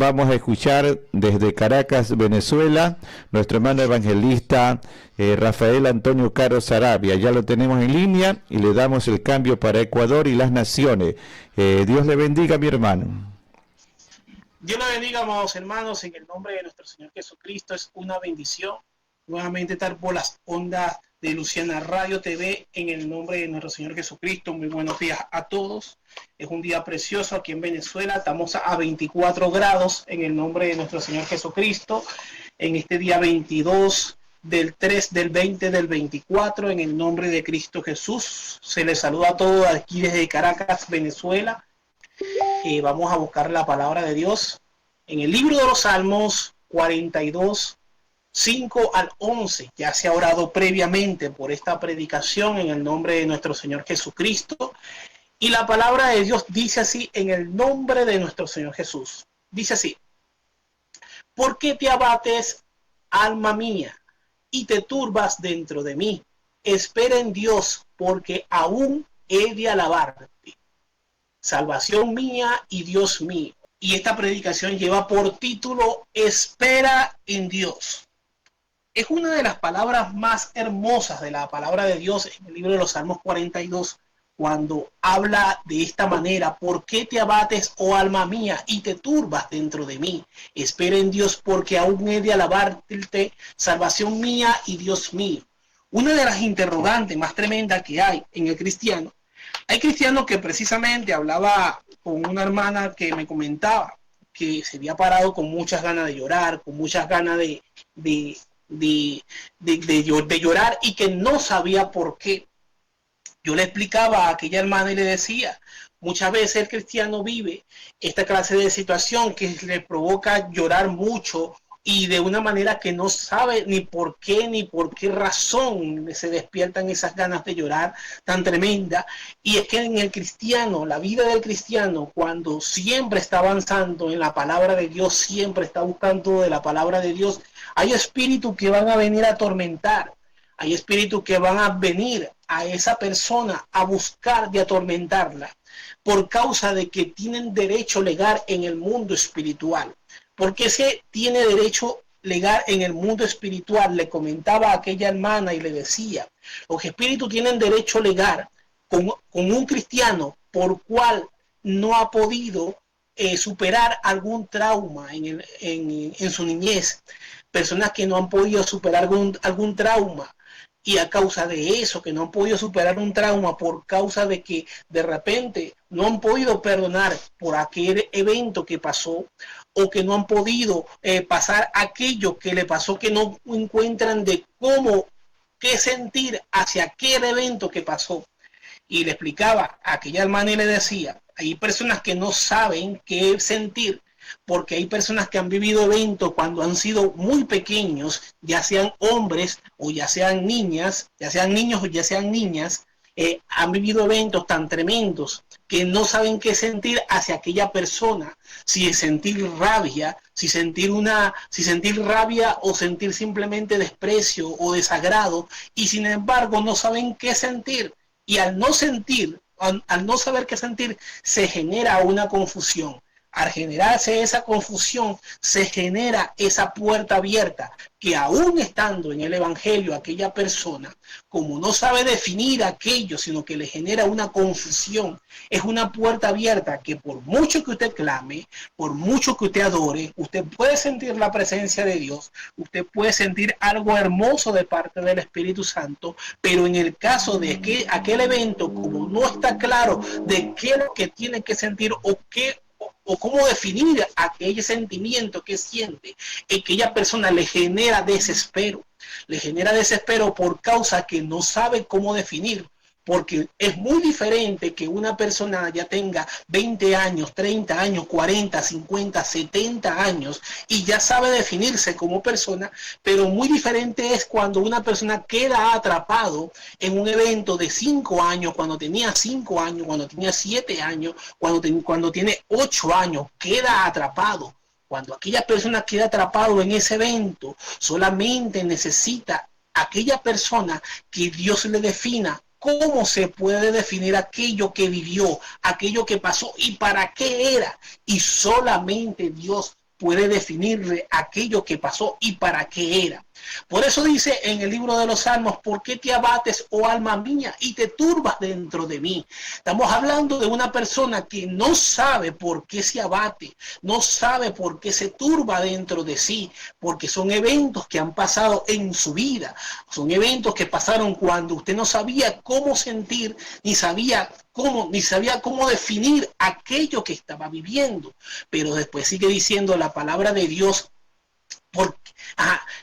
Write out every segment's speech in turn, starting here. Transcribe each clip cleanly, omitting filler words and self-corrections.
Vamos a escuchar desde Caracas, Venezuela, nuestro hermano evangelista Rafael Antonio Caro Sarabia. Ya lo tenemos en línea y le damos el cambio para Ecuador y las naciones. Dios le bendiga, mi hermano. Dios le bendiga, amados hermanos, en el nombre de nuestro Señor Jesucristo. Es una bendición nuevamente estar por las ondas de Luciana Radio TV en el nombre de nuestro Señor Jesucristo. Muy buenos días a todos. Es un día precioso aquí en Venezuela. Estamos a 24 grados en el nombre de nuestro Señor Jesucristo. En este día 22 del 3 del 20 del 24, en el nombre de Cristo Jesús. Se les saluda a todos aquí desde Caracas, Venezuela. Vamos a buscar la palabra de Dios en el libro de los Salmos 42, 5 al 11. Ya se ha orado previamente por esta predicación en el nombre de nuestro Señor Jesucristo. Y la palabra de Dios dice así en el nombre de nuestro Señor Jesús. Dice así: ¿por qué te abates, alma mía, y te turbas dentro de mí? Espera en Dios, porque aún he de alabarte, salvación mía y Dios mío. Y esta predicación lleva por título Espera en Dios. Es una de las palabras más hermosas de la palabra de Dios en el libro de los Salmos 42, cuando habla de esta manera: ¿por qué te abates, oh alma mía, y te turbas dentro de mí? Espera en Dios, porque aún he de alabarte, salvación mía y Dios mío. Una de las interrogantes más tremendas que hay en el cristiano. Hay cristianos que precisamente hablaba con una hermana que me comentaba que se había parado con muchas ganas de llorar, con muchas ganas de llorar, y que no sabía por qué. Yo le explicaba a aquella hermana y le decía: muchas veces el cristiano vive esta clase de situación que le provoca llorar mucho, y de una manera que no sabe ni por qué razón se despiertan esas ganas de llorar tan tremenda. Y es que en el cristiano, la vida del cristiano, cuando siempre está avanzando en la palabra de Dios, siempre está buscando de la palabra de Dios, hay espíritus que van a venir a atormentar, hay espíritus que van a venir a esa persona a buscar de atormentarla, por causa de que tienen derecho legal en el mundo espiritual. Porque se tiene derecho legal en el mundo espiritual. Le comentaba a aquella hermana y le decía: los espíritus tienen derecho legal con un cristiano por cual no ha podido superar algún trauma en su niñez. Personas que no han podido superar algún trauma. Y a causa de eso, que no han podido superar un trauma, por causa de que de repente no han podido perdonar por aquel evento que pasó, o que no han podido pasar aquello que le pasó, que no encuentran de qué sentir hacia aquel evento que pasó. Y le explicaba a aquella hermana y le decía: hay personas que no saben qué sentir, porque hay personas que han vivido eventos cuando han sido muy pequeños, ya sean hombres o ya sean niñas, ya sean niños o ya sean niñas, han vivido eventos tan tremendos que no saben qué sentir hacia aquella persona, si sentir rabia, si sentir rabia o sentir simplemente desprecio o desagrado, y sin embargo no saben qué sentir. Y al no saber qué sentir, se genera una confusión. Al generarse esa confusión, se genera esa puerta abierta, que aún estando en el evangelio, aquella persona, como no sabe definir aquello, sino que le genera una confusión, es una puerta abierta que por mucho que usted clame, por mucho que usted adore, usted puede sentir la presencia de Dios, usted puede sentir algo hermoso de parte del Espíritu Santo, pero en el caso de que aquel evento, como no está claro de qué es lo que tiene que sentir o cómo definir aquel sentimiento que siente, aquella persona le genera desespero por causa que no sabe cómo definir. Porque es muy diferente que una persona ya tenga 20 años, 30 años, 40, 50, 70 años y ya sabe definirse como persona, pero muy diferente es cuando una persona queda atrapado en un evento de 5 años, cuando tenía 5 años, cuando tenía 7 años, cuando tiene 8 años, queda atrapado. Cuando aquella persona queda atrapado en ese evento, solamente necesita aquella persona que Dios le defina cómo se puede definir aquello que vivió, aquello que pasó y para qué era. Y solamente Dios puede definirle aquello que pasó y para qué era. Por eso dice en el libro de los Salmos, ¿por qué te abates, oh alma mía, y te turbas dentro de mí? Estamos hablando de una persona que no sabe por qué se abate, no sabe por qué se turba dentro de sí, porque son eventos que han pasado en su vida, son eventos que pasaron cuando usted no sabía cómo sentir, ni sabía cómo definir aquello que estaba viviendo. Pero después sigue diciendo la palabra de Dios.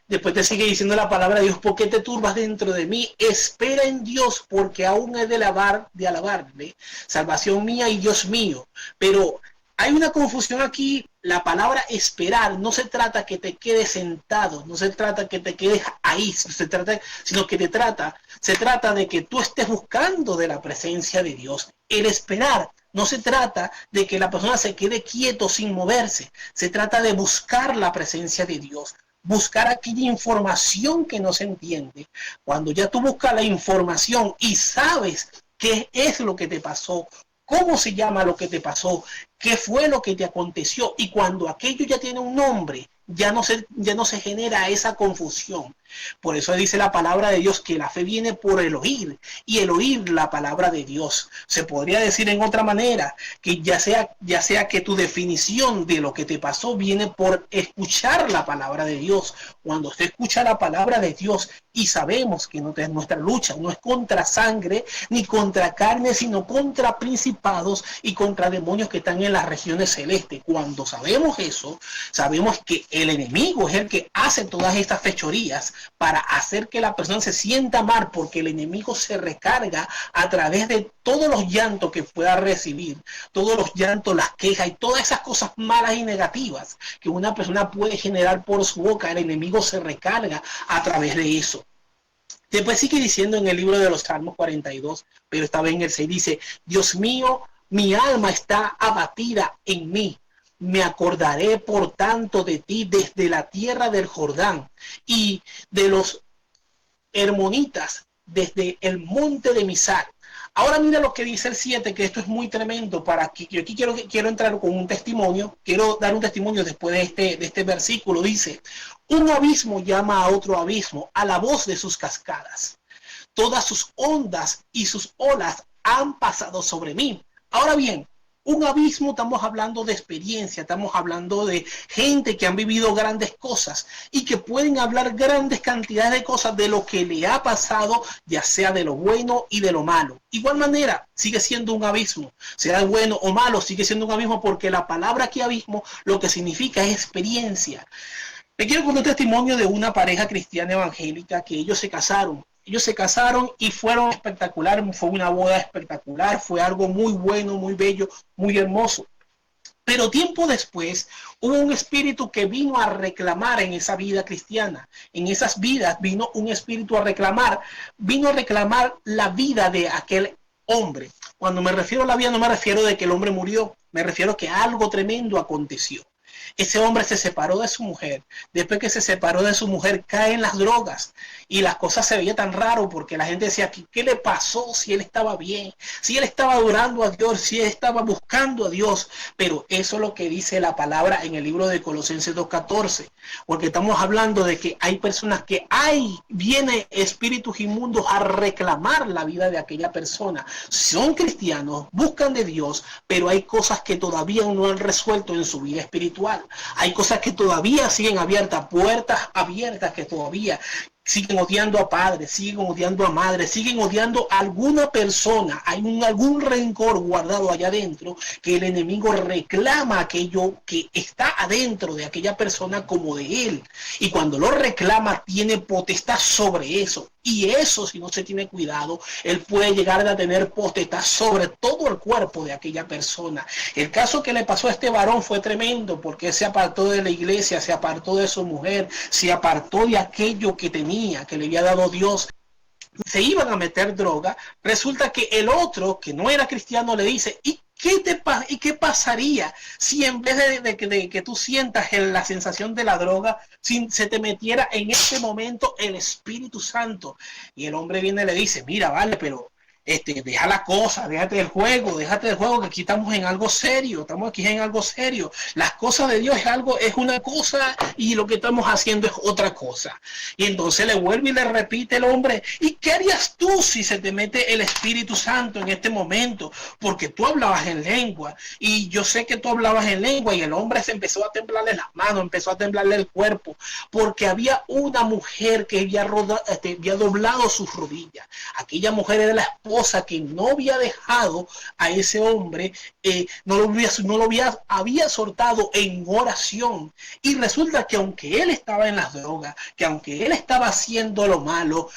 Después te sigue diciendo la palabra de Dios, ¿por qué te turbas dentro de mí? Espera en Dios, porque aún he de alabarle, salvación mía y Dios mío. Pero hay una confusión aquí. La palabra esperar no se trata que te quedes sentado, no se trata que te quedes ahí, sino que se trata de que tú estés buscando de la presencia de Dios. El esperar no se trata de que la persona se quede quieto sin moverse, se trata de buscar la presencia de Dios, buscar aquella información que no se entiende. Cuando ya tú buscas la información y sabes qué es lo que te pasó, cómo se llama lo que te pasó, qué fue lo que te aconteció, y cuando aquello ya tiene un nombre, ya no se genera esa confusión. Por eso dice la palabra de Dios que la fe viene por el oír, y el oír la palabra de Dios. Se podría decir en otra manera que ya sea que tu definición de lo que te pasó viene por escuchar la palabra de Dios. Cuando usted escucha la palabra de Dios, y sabemos que nuestra lucha no es contra sangre ni contra carne, sino contra principados y contra demonios que están en las regiones celestes. Cuando sabemos eso, sabemos que el enemigo es el que hace todas estas fechorías para hacer que la persona se sienta mal, porque el enemigo se recarga a través de todos los llantos que pueda recibir, todos los llantos, las quejas y todas esas cosas malas y negativas que una persona puede generar por su boca. El enemigo se recarga a través de eso. Después sigue diciendo en el libro de los Salmos 42, pero esta vez en el 6 dice: Dios mío, mi alma está abatida en mí. Me acordaré por tanto de ti desde la tierra del Jordán y de los hermonitas desde el monte de Misar. Ahora mira lo que dice el 7, que esto es muy tremendo. Para que yo aquí quiero entrar con un testimonio, quiero dar un testimonio después de este versículo. Dice: un abismo llama a otro abismo a la voz de sus cascadas. Todas sus ondas y sus olas han pasado sobre mí. Ahora bien, un abismo, estamos hablando de experiencia, estamos hablando de gente que han vivido grandes cosas y que pueden hablar grandes cantidades de cosas de lo que le ha pasado, ya sea de lo bueno y de lo malo. Igual manera, sigue siendo un abismo, sea bueno o malo, sigue siendo un abismo, porque la palabra aquí abismo lo que significa es experiencia. Me quiero contar un testimonio de una pareja cristiana evangélica que ellos se casaron. Ellos se casaron y fueron espectacular, fue una boda espectacular, fue algo muy bueno, muy bello, muy hermoso. Pero tiempo después hubo un espíritu que vino a reclamar en esa vida cristiana. En esas vidas vino un espíritu a reclamar, la vida de aquel hombre. Cuando me refiero a la vida, no me refiero de que el hombre murió, me refiero a que algo tremendo aconteció. Ese hombre se separó de su mujer. Después que se separó de su mujer, cae en las drogas. Y las cosas se veían tan raro, porque la gente decía: ¿qué le pasó? Si él estaba bien, si él estaba adorando a Dios, si él estaba buscando a Dios. Pero eso es lo que dice la palabra en el libro de Colosenses 2:14. Porque estamos hablando de que hay personas que vienen espíritus inmundos a reclamar la vida de aquella persona. Son cristianos, buscan de Dios, pero hay cosas que todavía no han resuelto en su vida espiritual. Hay cosas que todavía siguen abiertas, puertas abiertas que todavía siguen odiando a padres, siguen odiando a madres, siguen odiando a alguna persona. Hay algún rencor guardado allá adentro, que el enemigo reclama aquello que está adentro de aquella persona como de él. Y cuando lo reclama, tiene potestad sobre eso. Y eso, si no se tiene cuidado, él puede llegar a tener potestad sobre todo el cuerpo de aquella persona. El caso que le pasó a este varón fue tremendo, porque se apartó de la iglesia, se apartó de su mujer, se apartó de aquello que tenía, que le había dado Dios. Se iban a meter droga. Resulta que el otro, que no era cristiano, le dice: ¿y qué pasaría si en vez de que tú sientas la sensación de la droga, si se te metiera en ese momento el Espíritu Santo? Y el hombre viene y le dice: mira, vale, pero Deja la cosa, déjate del juego, que aquí estamos en algo serio, estamos aquí en algo serio. Las cosas de Dios es una cosa y lo que estamos haciendo es otra cosa. Y entonces le vuelve y le repite el hombre, ¿y qué harías tú si se te mete el Espíritu Santo en este momento? Porque tú hablabas en lengua y yo sé que tú hablabas en lengua, y el hombre se empezó a temblarle las manos, empezó a temblarle el cuerpo, porque había una mujer que había doblado sus rodillas. Aquella mujer era la esposa que no había dejado a ese hombre, no lo había soltado en oración. Y resulta que aunque él estaba en las drogas, que aunque él estaba haciendo lo malo,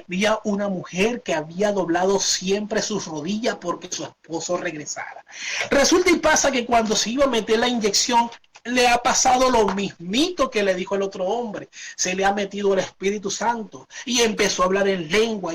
había una mujer que había doblado siempre sus rodillas porque su esposo regresara. Resulta y pasa que cuando se iba a meter la inyección, le ha pasado lo mismito que le dijo el otro hombre. Se le ha metido el Espíritu Santo y empezó a hablar en lengua,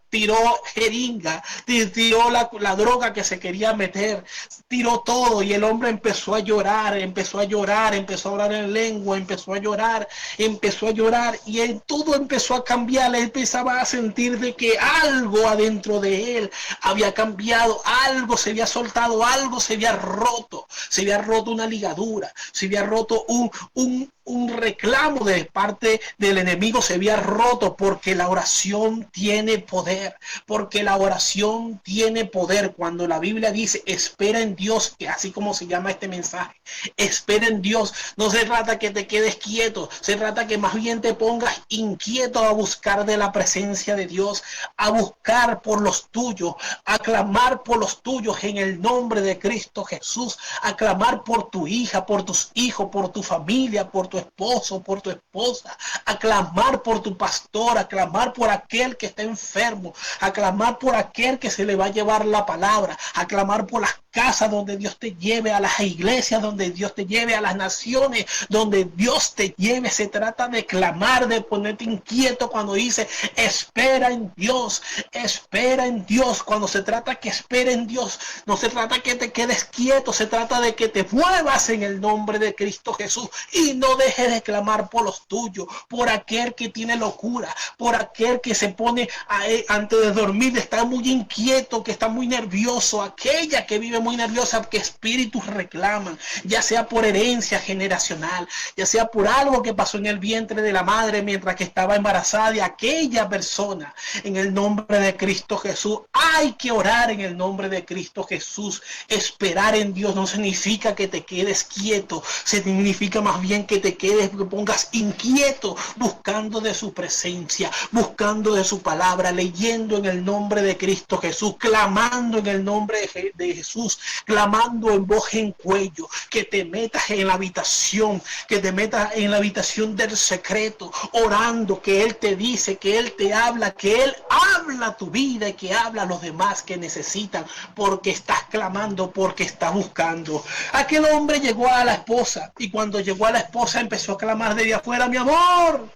tiró jeringa, tiró la droga que se quería meter, tiró todo, y el hombre empezó a llorar, empezó a hablar en lengua, empezó a llorar, y todo empezó a cambiar. Él empezaba a sentir de que algo adentro de él había cambiado, algo se había soltado, algo se había roto una ligadura, se había roto un reclamo de parte del enemigo, se había roto, porque la oración tiene poder, cuando la Biblia dice espera en Dios, que así como se llama este mensaje, espera en Dios. No se trata que te quedes quieto, se trata que más bien te pongas inquieto a buscar de la presencia de Dios, a buscar por los tuyos, a clamar por los tuyos en el nombre de Cristo Jesús, a clamar por tu hija, por tus hijos, por tu familia, por tu esposo, por tu esposa, a clamar por tu pastor, a clamar por aquel que está enfermo, a clamar por aquel que se le va a llevar la palabra, a clamar por las casas donde Dios te lleve, a las iglesias donde Dios te lleve, a las naciones donde Dios te lleve. Se trata de clamar, de ponerte inquieto cuando dice espera en Dios, espera en Dios. Cuando se trata que espera en Dios, no se trata que te quedes quieto, se trata de que te muevas en el nombre de Cristo Jesús y no dejes de clamar por los tuyos, por aquel que tiene locura, por aquel que se pone antes de dormir, está muy inquieto, que está muy nervioso, aquella que vive muy nerviosa, que espíritus reclaman, ya sea por herencia generacional, ya sea por algo que pasó en el vientre de la madre mientras que estaba embarazada, y aquella persona, en el nombre de Cristo Jesús, hay que orar en el nombre de Cristo Jesús. Esperar en Dios no significa que te quedes quieto, significa más bien que te quedes, que pongas inquieto, buscando de su presencia, buscando de su palabra, leyendo en el nombre de Cristo Jesús, clamando en el nombre de Jesús, clamando en voz en cuello, que te metas en la habitación, del secreto, orando, que Él te dice, que Él te habla, que Él habla tu vida y que habla a los demás que necesitan, porque estás clamando, porque estás buscando. Aquel hombre llegó a la esposa, y cuando llegó a la esposa empezó a clamar desde afuera: mi amor,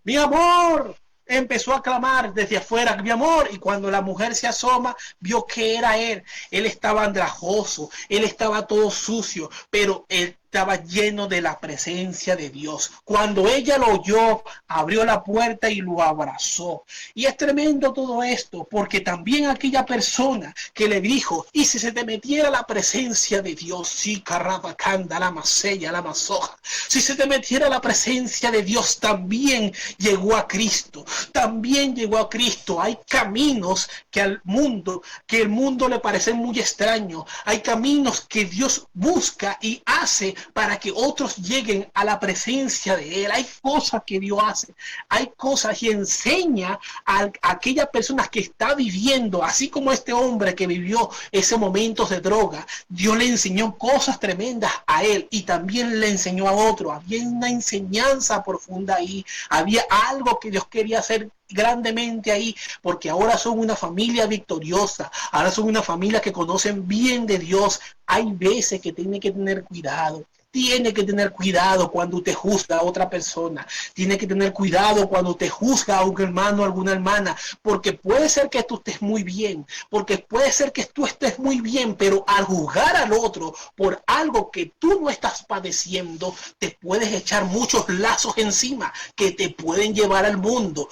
mi amor. Empezó a clamar desde afuera: mi amor. Y cuando la mujer se asoma, vio que era él. Él estaba andrajoso, él estaba todo sucio, pero él estaba lleno de la presencia de Dios. Cuando ella lo oyó, abrió la puerta y lo abrazó. Y es tremendo todo esto, porque también aquella persona que le dijo: y si se te metiera la presencia de Dios, sí, carrabacanda, la masella, la masoja, si se te metiera la presencia de Dios, también llegó a Cristo, también llegó a Cristo. Hay caminos que el mundo le parecen muy extraños, hay caminos que Dios busca y hace para que otros lleguen a la presencia de Él. Hay cosas que Dios hace, hay cosas y enseña a aquella persona que está viviendo, así como este hombre que vivió ese momento de droga. Dios le enseñó cosas tremendas a él y también le enseñó a otro. Había una enseñanza profunda ahí, había algo que Dios quería hacer grandemente ahí, porque ahora son una familia victoriosa, ahora son una familia que conocen bien de Dios. Hay veces que tiene que tener cuidado. Tiene que tener cuidado cuando te juzga a otra persona. Tiene que tener cuidado cuando te juzga a un hermano o alguna hermana. Porque puede ser que tú estés muy bien. Porque puede ser que tú estés muy bien. Pero al juzgar al otro por algo que tú no estás padeciendo, te puedes echar muchos lazos encima que te pueden llevar al mundo.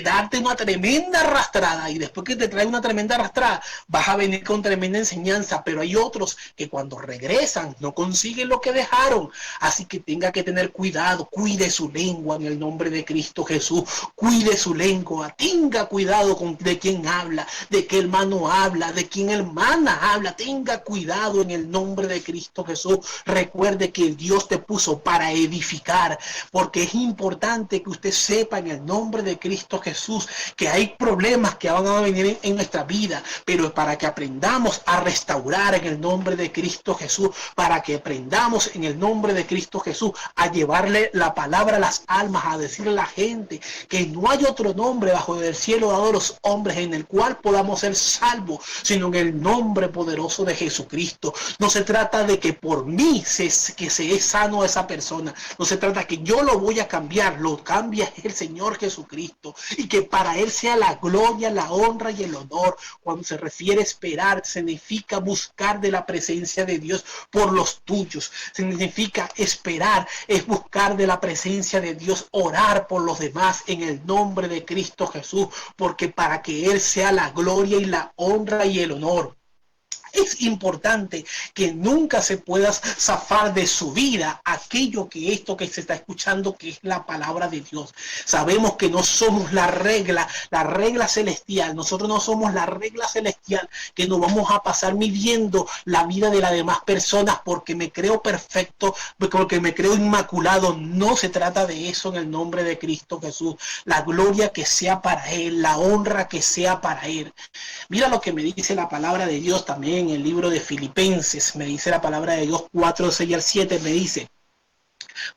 darte una tremenda arrastrada, y después que te trae una tremenda arrastrada vas a venir con tremenda enseñanza, pero hay otros que cuando regresan no consiguen lo que dejaron, así que tenga que tener cuidado, cuide su lengua en el nombre de Cristo Jesús, cuide su lengua, tenga cuidado con de quién habla, de qué hermano habla, de quién hermana habla, tenga cuidado en el nombre de Cristo Jesús. Recuerde que Dios te puso para edificar, porque es importante que usted sepa en el nombre de Cristo Jesús que hay problemas que van a venir en nuestra vida, pero para que aprendamos a restaurar en el nombre de Cristo Jesús, para que aprendamos en el nombre de Cristo Jesús a llevarle la palabra a las almas, a decirle a la gente que no hay otro nombre bajo el cielo dado a los hombres en el cual podamos ser salvos, sino en el nombre poderoso de Jesucristo. No se trata de que por mí que se es sano a esa persona, no se trata que yo lo voy a cambiar, lo cambia el Señor Jesucristo, y que para Él sea la gloria, la honra y el honor. Cuando se refiere a esperar, significa buscar de la presencia de Dios por los tuyos, significa esperar, es buscar de la presencia de Dios, orar por los demás en el nombre de Cristo Jesús, porque para que Él sea la gloria y la honra y el honor. Es importante que nunca se pueda zafar de su vida aquello que esto que se está escuchando, que es la palabra de Dios. Sabemos que no somos la regla celestial. Nosotros no somos la regla celestial que nos vamos a pasar midiendo la vida de las demás personas porque me creo perfecto, porque me creo inmaculado. No se trata de eso en el nombre de Cristo Jesús. La gloria que sea para Él, la honra que sea para Él. Mira lo que me dice la palabra de Dios también en el libro de Filipenses. Me dice la palabra de Dios 4, 6 al 7, me dice: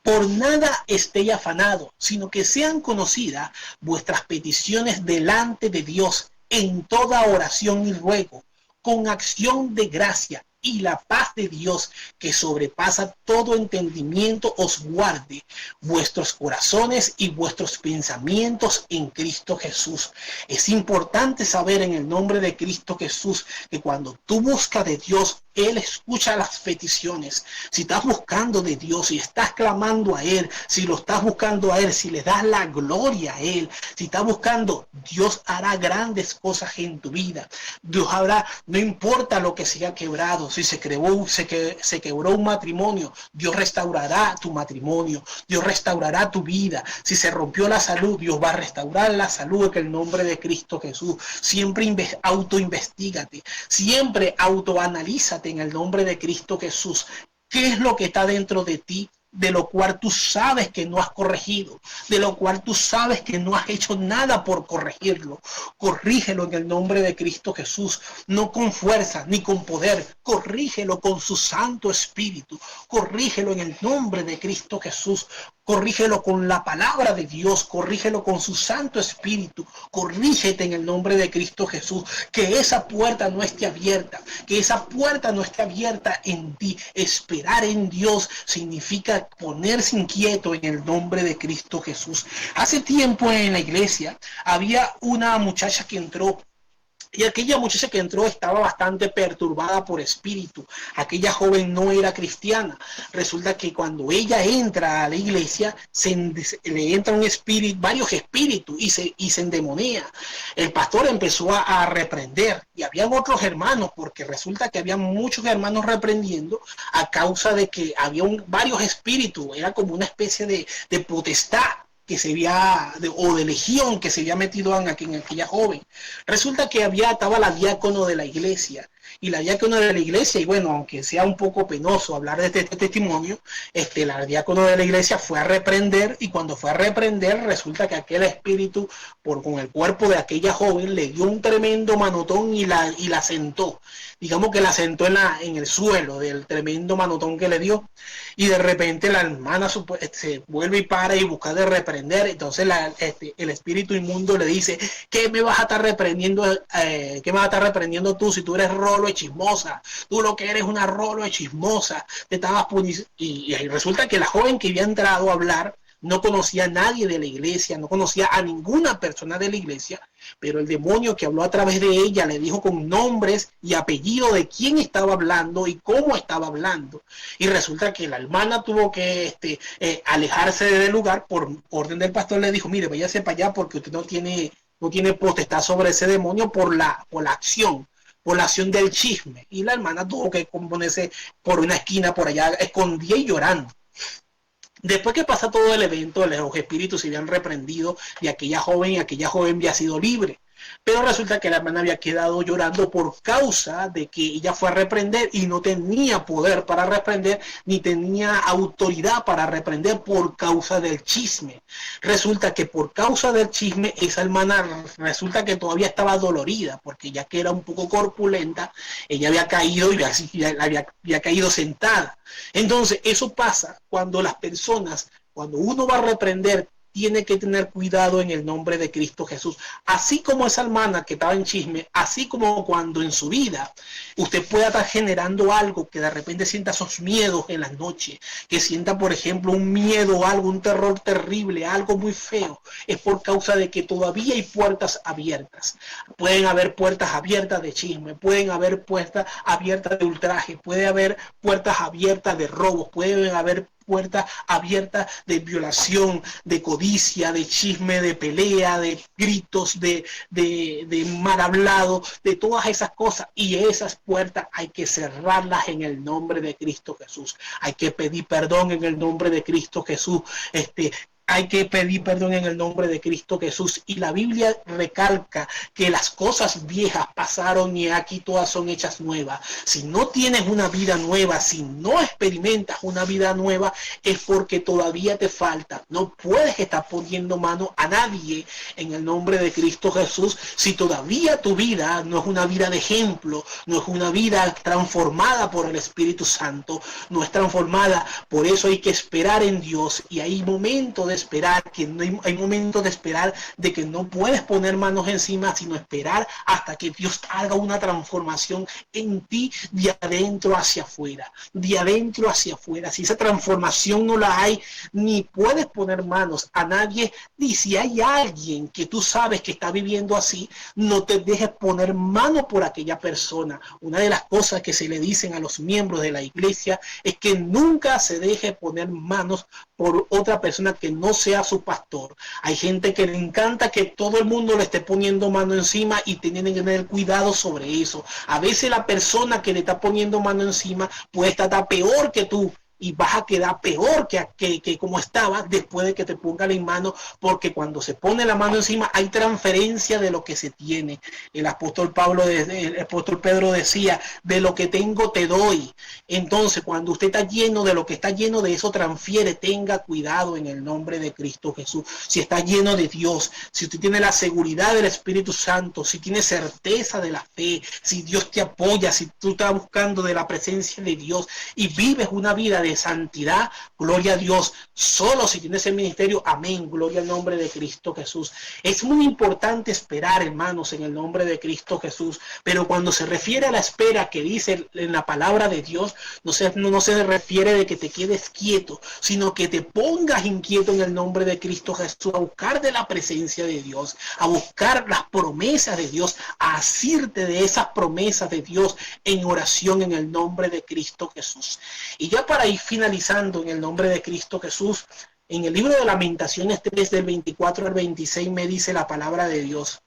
por nada estéis afanados, sino que sean conocidas vuestras peticiones delante de Dios en toda oración y ruego, con acción de gracia, y la paz de Dios, que sobrepasa todo entendimiento, os guarde vuestros corazones y vuestros pensamientos en Cristo Jesús. Es importante saber en el nombre de Cristo Jesús que cuando tú buscas de Dios, Él escucha las peticiones. Si estás buscando de Dios, si estás clamando a Él, si lo estás buscando a Él, si le das la gloria a Él, si estás buscando, Dios hará grandes cosas en tu vida. Dios hará, no importa lo que sea quebrado, si se quebró un matrimonio, Dios restaurará tu matrimonio, Dios restaurará tu vida. Si se rompió la salud, Dios va a restaurar la salud en el nombre de Cristo Jesús. Siempre autoinvestígate, siempre autoanalízate en el nombre de Cristo Jesús. ¿Qué es lo que está dentro de ti? De lo cual tú sabes que no has corregido, de lo cual tú sabes que no has hecho nada por corregirlo. Corrígelo en el nombre de Cristo Jesús, no con fuerza ni con poder, corrígelo con su Santo Espíritu, corrígelo en el nombre de Cristo Jesús. Corrígelo con la palabra de Dios, corrígelo con su Santo Espíritu, corrígete en el nombre de Cristo Jesús, que esa puerta no esté abierta, que esa puerta no esté abierta en ti. Esperar en Dios significa ponerse inquieto en el nombre de Cristo Jesús. Hace tiempo en la iglesia había una muchacha que entró. Y aquella muchacha que entró estaba bastante perturbada por espíritu. Aquella joven no era cristiana. Resulta que cuando ella entra a la iglesia, le entra un espíritu, varios espíritus, y se endemonía. El pastor empezó a reprender, y habían otros hermanos, porque resulta que había muchos hermanos reprendiendo a causa de que había varios espíritus. Era como una especie de potestad que se había, o de legión que se había metido en aquella joven. Resulta que estaba la diácono de la iglesia, y la diácono de la iglesia, y bueno, aunque sea un poco penoso hablar de este testimonio, la diácono de la iglesia fue a reprender, y cuando fue a reprender, resulta que aquel espíritu, con el cuerpo de aquella joven, le dio un tremendo manotón y la sentó. Digamos que la sentó en el suelo del tremendo manotón que le dio, y de repente la hermana se vuelve y para y busca de reprender. Entonces el espíritu inmundo le dice: ¿qué me vas a estar reprendiendo? ¿Qué me vas a estar reprendiendo tú si tú eres rolo de chismosa? Tú lo que eres una rolo de chismosa. Te estabas y resulta que la joven que había entrado a hablar no conocía a nadie de la iglesia, no conocía a ninguna persona de la iglesia, pero el demonio que habló a través de ella le dijo con nombres y apellido de quién estaba hablando y cómo estaba hablando. Y resulta que la hermana tuvo que alejarse del lugar por orden del pastor. Le dijo, mire, váyase para allá porque usted no tiene potestad sobre ese demonio por la acción del chisme. Y la hermana tuvo que ponerse por una esquina por allá, escondida y llorando. Después que pasa todo el evento, los espíritus se habían reprendido y aquella joven había sido libre. Pero resulta que la hermana había quedado llorando por causa de que ella fue a reprender y no tenía poder para reprender, ni tenía autoridad para reprender por causa del chisme. Resulta que por causa del chisme, esa hermana resulta que todavía estaba dolorida, porque ya que era un poco corpulenta, ella había caído y había caído sentada. Entonces, eso pasa cuando cuando uno va a reprender, tiene que tener cuidado en el nombre de Cristo Jesús. Así como esa hermana que estaba en chisme, así como cuando en su vida usted pueda estar generando algo que de repente sienta esos miedos en las noches, que sienta, por ejemplo, un miedo, algo, un terror terrible, algo muy feo, es por causa de que todavía hay puertas abiertas. Pueden haber puertas abiertas de chisme, pueden haber puertas abiertas de ultraje, puede haber puertas abiertas de robos, pueden haber puertas abiertas de violación, de codicia, de chisme, de pelea, de gritos, de mal hablado, de todas esas cosas. Y esas puertas hay que cerrarlas en el nombre de Cristo Jesús. Hay que pedir perdón en el nombre de Cristo Jesús. Hay que pedir perdón en el nombre de Cristo Jesús. Y la Biblia recalca que las cosas viejas pasaron y aquí todas son hechas nuevas. Si no tienes una vida nueva, si no experimentas una vida nueva, es porque todavía te falta. No puedes estar poniendo mano a nadie en el nombre de Cristo Jesús si todavía tu vida no es una vida de ejemplo, no es una vida transformada por el Espíritu Santo, no es transformada. Por eso hay que esperar en Dios, y hay momentos de esperar, que no hay momentos de esperar de que no puedes poner manos encima, sino esperar hasta que Dios haga una transformación en ti de adentro hacia afuera, de adentro hacia afuera. Si esa transformación no la hay, ni puedes poner manos a nadie, ni si hay alguien que tú sabes que está viviendo así, no te dejes poner mano por aquella persona. Una de las cosas que se le dicen a los miembros de la iglesia es que nunca se deje poner manos por otra persona que no sea su pastor. Hay gente que le encanta que todo el mundo le esté poniendo mano encima y tienen que tener cuidado sobre eso. A veces la persona que le está poniendo mano encima puede estar peor que tú, y vas a quedar peor que como estaba después de que te pongan en mano, porque cuando se pone la mano encima hay transferencia de lo que se tiene. El apóstol Pedro decía, de lo que tengo te doy. Entonces, cuando usted está lleno de lo que está lleno, de eso transfiere. Tenga cuidado en el nombre de Cristo Jesús. Si está lleno de Dios, si usted tiene la seguridad del Espíritu Santo, si tiene certeza de la fe, si Dios te apoya, si tú estás buscando de la presencia de Dios y vives una vida de santidad, gloria a Dios. Solo si tienes el ministerio, amén, gloria al nombre de Cristo Jesús. Es muy importante esperar, hermanos, en el nombre de Cristo Jesús, pero cuando se refiere a la espera que dice en la palabra de Dios, no se refiere de que te quedes quieto, sino que te pongas inquieto en el nombre de Cristo Jesús, a buscar de la presencia de Dios, a buscar las promesas de Dios, a asirte de esas promesas de Dios en oración en el nombre de Cristo Jesús. Y ya para ir finalizando en el nombre de Cristo Jesús, en el libro de Lamentaciones 3 del 24 al 26 me dice la palabra de Dios: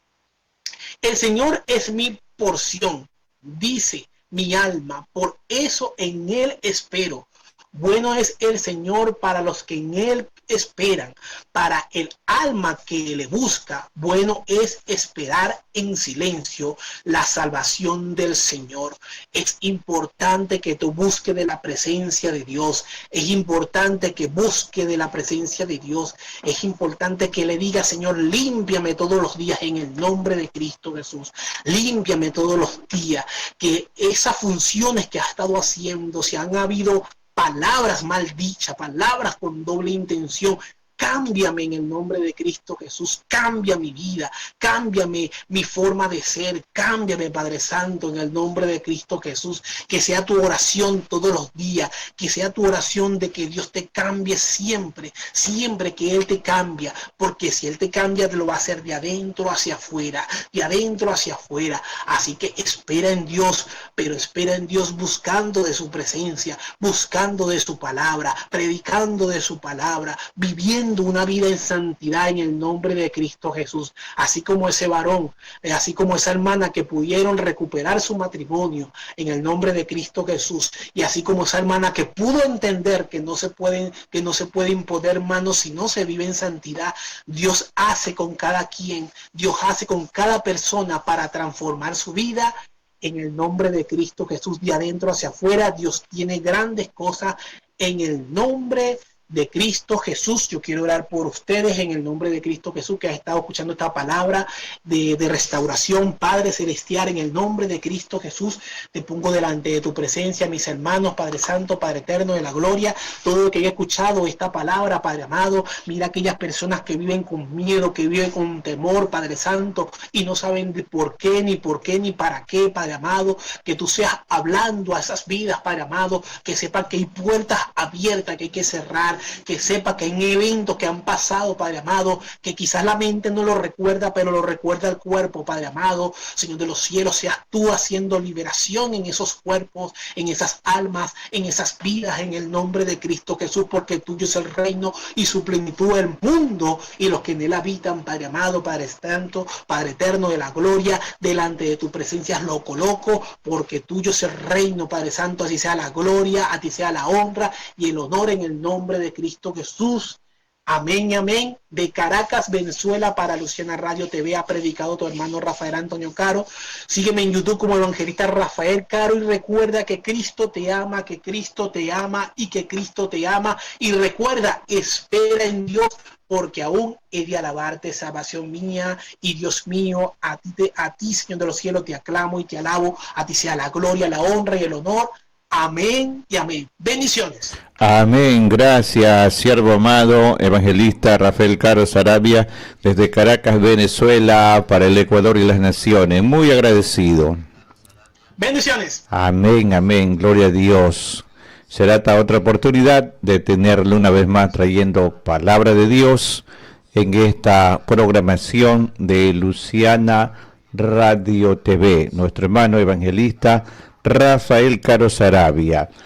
el Señor es mi porción, dice mi alma, por eso en Él espero. Bueno es el Señor para los que en Él esperan, para el alma que le busca. Bueno es esperar en silencio la salvación del Señor. Es importante que tú busques de la presencia de Dios. Es importante que busque de la presencia de Dios. Es importante que le diga: Señor, límpiame todos los días en el nombre de Cristo Jesús. Límpiame todos los días. Que esas funciones que has estado haciendo, si han habido palabras mal dichas, palabras con doble intención, cámbiame en el nombre de Cristo Jesús, cambia mi vida, cámbiame mi forma de ser, cámbiame, Padre Santo, en el nombre de Cristo Jesús, que sea tu oración todos los días, que sea tu oración de que Dios te cambie siempre, siempre que Él te cambia, porque si Él te cambia, te lo va a hacer de adentro hacia afuera, de adentro hacia afuera. Así que espera en Dios, pero espera en Dios buscando de su presencia, buscando de su palabra, predicando de su palabra, viviendo una vida en santidad en el nombre de Cristo Jesús. Así como ese varón, así como esa hermana que pudieron recuperar su matrimonio en el nombre de Cristo Jesús, y así como esa hermana que pudo entender que no se puede imponer manos si no se vive en santidad. Dios hace con cada quien, Dios hace con cada persona para transformar su vida en el nombre de Cristo Jesús, de adentro hacia afuera. Dios tiene grandes cosas en el nombre de Cristo Jesús. Yo quiero orar por ustedes en el nombre de Cristo Jesús, que ha estado escuchando esta palabra de restauración. Padre Celestial, en el nombre de Cristo Jesús, te pongo delante de tu presencia, mis hermanos, Padre Santo, Padre Eterno de la Gloria, todo el que haya escuchado esta palabra, Padre amado. Mira aquellas personas que viven con miedo, que viven con temor, Padre Santo, y no saben de por qué, ni para qué, Padre amado, que tú seas hablando a esas vidas, Padre amado, que sepan que hay puertas abiertas que hay que cerrar, que sepa que hay eventos que han pasado, Padre amado, que quizás la mente no lo recuerda, pero lo recuerda el cuerpo, Padre amado. Señor de los cielos, seas tú haciendo liberación en esos cuerpos, en esas almas, en esas vidas, en el nombre de Cristo Jesús, porque tuyo es el reino y su plenitud el mundo y los que en él habitan, Padre amado, Padre Santo, Padre Eterno de la Gloria. Delante de tu presencia lo coloco, porque tuyo es el reino, Padre Santo. Así sea la gloria, a ti sea la honra y el honor en el nombre de Cristo Jesús. Amén, amén. De Caracas, Venezuela, para Luciana Radio TV ha predicado tu hermano Rafael Antonio Caro. Sígueme en YouTube como Evangelista Rafael Caro, y recuerda que Cristo te ama, que Cristo te ama y que Cristo te ama. Y recuerda, espera en Dios, porque aún he de alabarte, salvación mía y Dios mío. A ti, Señor de los cielos, te aclamo y te alabo. A ti sea la gloria, la honra y el honor. Amén y amén. Bendiciones. Amén. Gracias, siervo amado, evangelista Rafael Caro Sarabia, desde Caracas, Venezuela, para el Ecuador y las naciones. Muy agradecido. Bendiciones. Amén, amén. Gloria a Dios. Será esta otra oportunidad de tenerle una vez más trayendo palabra de Dios en esta programación de Luciana Radio TV. Nuestro hermano evangelista Rafael Caro Sarabia.